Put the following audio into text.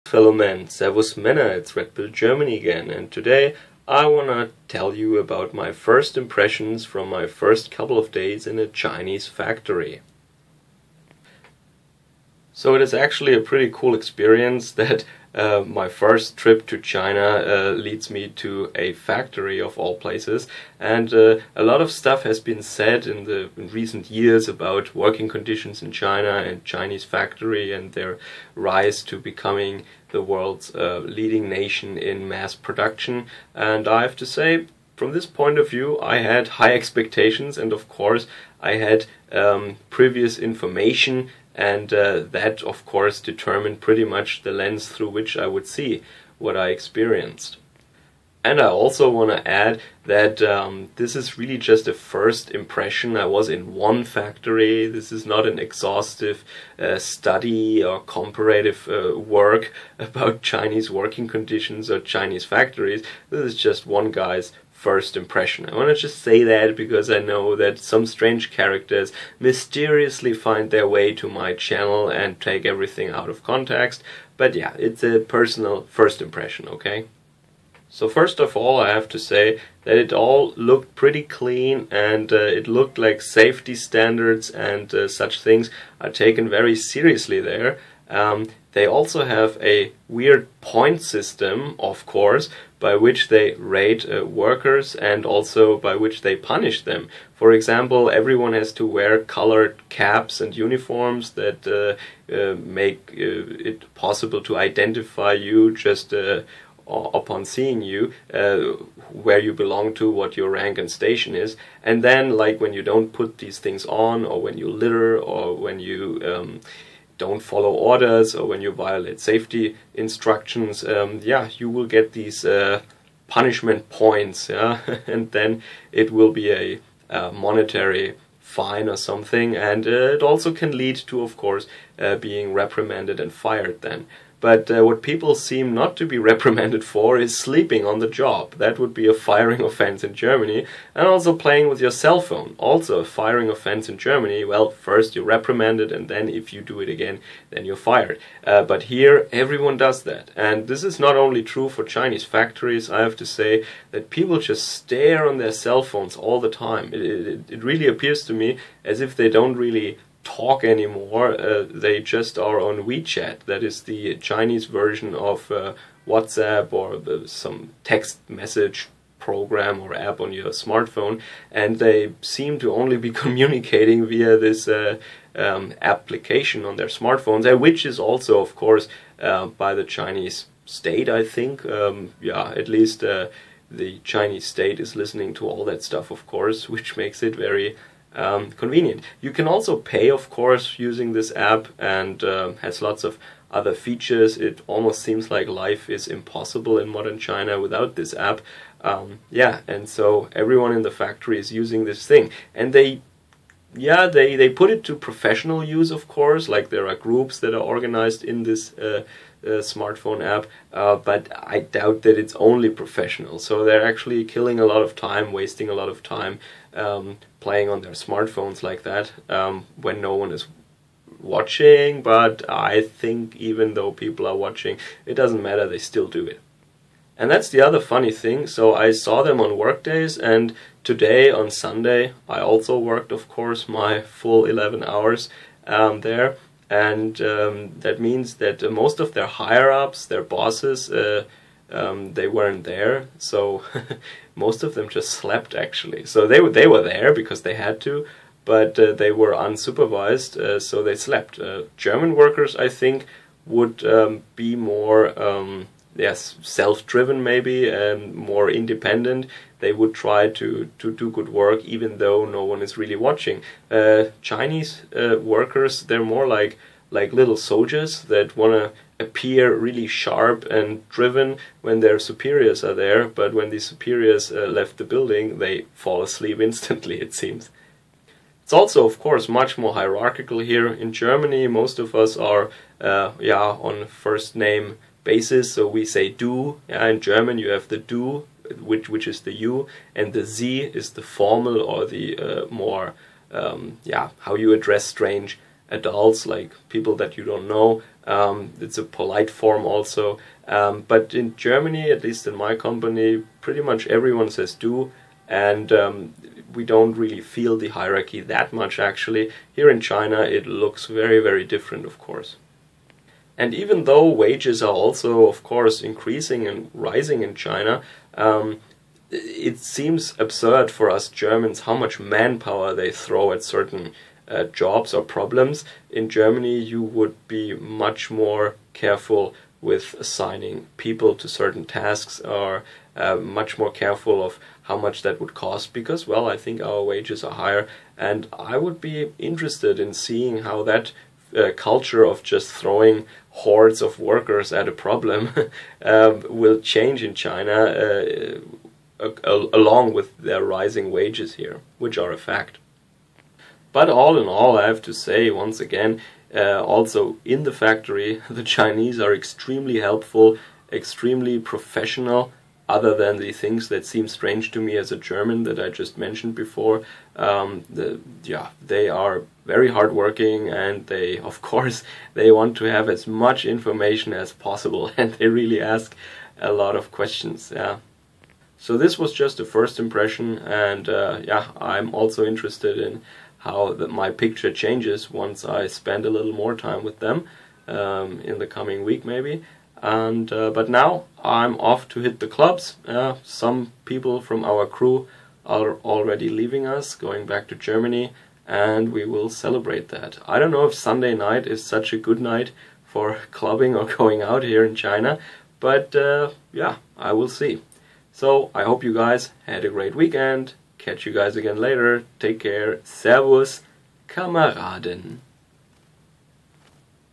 Fellow men, Servus Männer, it's Red Pill Germany again, and today I wanna tell you about my first impressions from my first couple of days in a Chinese factory. So it is actually a pretty cool experience that my first trip to China leads me to a factory of all places, and a lot of stuff has been said in recent years about working conditions in China and Chinese factory and their rise to becoming the world's leading nation in mass production. And I have to say, from this point of view, I had high expectations, and of course I had previous information, and that of course determined pretty much the lens through which I would see what I experienced. And I also want to add that this is really just a first impression. I was in one factory. This is not an exhaustive study or comparative work about Chinese working conditions or Chinese factories. This is just one guy's first impression. I want to just say that because I know that some strange characters mysteriously find their way to my channel and take everything out of context. But yeah, it's a personal first impression, okay? So first of all, I have to say that it all looked pretty clean, and it looked like safety standards and such things are taken very seriously there. They also have a weird point system, of course, by which they rate workers and also by which they punish them. For example, everyone has to wear colored caps and uniforms that make it possible to identify you just upon seeing you, where you belong to, what your rank and station is. And then, like, when you don't put these things on, or when you litter, or when you don't follow orders, or when you violate safety instructions, yeah, you will get these punishment points, yeah, and then it will be a monetary fine or something, and it also can lead to, of course, being reprimanded and fired then. But what people seem not to be reprimanded for is sleeping on the job. That would be a firing offense in Germany. And also playing with your cell phone. Also a firing offense in Germany. Well, first you're reprimanded, and then if you do it again, then you're fired. But here, everyone does that. And this is not only true for Chinese factories. I have to say that people just stare on their cell phones all the time. It really appears to me as if they don't really talk anymore. They just are on WeChat. That is the Chinese version of WhatsApp or some text message program or app on your smartphone, and they seem to only be communicating via this application on their smartphones, which is also, of course, by the Chinese state, I think. Yeah, at least the Chinese state is listening to all that stuff, of course, which makes it very convenient. You can also pay, of course, using this app, and has lots of other features. It almost seems like life is impossible in modern China without this app. Yeah, and so everyone in the factory is using this thing, and they put it to professional use, of course. Like, there are groups that are organized in this smartphone app, but I doubt that it's only professional. So they're actually killing a lot of time, wasting a lot of time playing on their smartphones like that when no one is watching. But I think even though people are watching, it doesn't matter, they still do it. And that's the other funny thing. So I saw them on work days, and today on Sunday I also worked, of course, my full 11 hours there. And that means that most of their higher-ups, their bosses, they weren't there. So most of them just slept, actually. So they were there because they had to, but they were unsupervised, so they slept. German workers, I think, would be more yes, self-driven maybe, and more independent. They would try to do good work even though no one is really watching. Chinese workers, they're more like little soldiers that want to appear really sharp and driven when their superiors are there, but when the superiors left the building, they fall asleep instantly, it seems. It's also, of course, much more hierarchical here. In Germany, most of us are on first name basis, so we say du. Yeah, in German you have the du, which is the you, and the Sie is the formal or the more how you address strange adults, like people that you don't know. It's a polite form also. But in Germany, at least in my company, pretty much everyone says du, and we don't really feel the hierarchy that much actually. Here in China it looks very, very different, of course. And even though wages are also, of course, increasing and rising in China, it seems absurd for us Germans how much manpower they throw at certain jobs or problems. In Germany you would be much more careful with assigning people to certain tasks, or much more careful of how much that would cost, because, well, I think our wages are higher, and I would be interested in seeing how that culture of just throwing hordes of workers at a problem will change in China along with their rising wages here, which are a fact. But all in all, I have to say once again, also in the factory, the Chinese are extremely helpful, extremely professional, other than the things that seem strange to me as a German that I just mentioned before. They are very hardworking, and they, of course, they want to have as much information as possible, and they really ask a lot of questions. Yeah. So this was just a first impression, and I'm also interested in how my picture changes once I spend a little more time with them in the coming week maybe. And but now I'm off to hit the clubs. Some people from our crew are already leaving us, going back to Germany, and we will celebrate that. I don't know if Sunday night is such a good night for clubbing or going out here in China, but yeah, I will see. So I hope you guys had a great weekend. Catch you guys again later. Take care. Servus, Kameraden.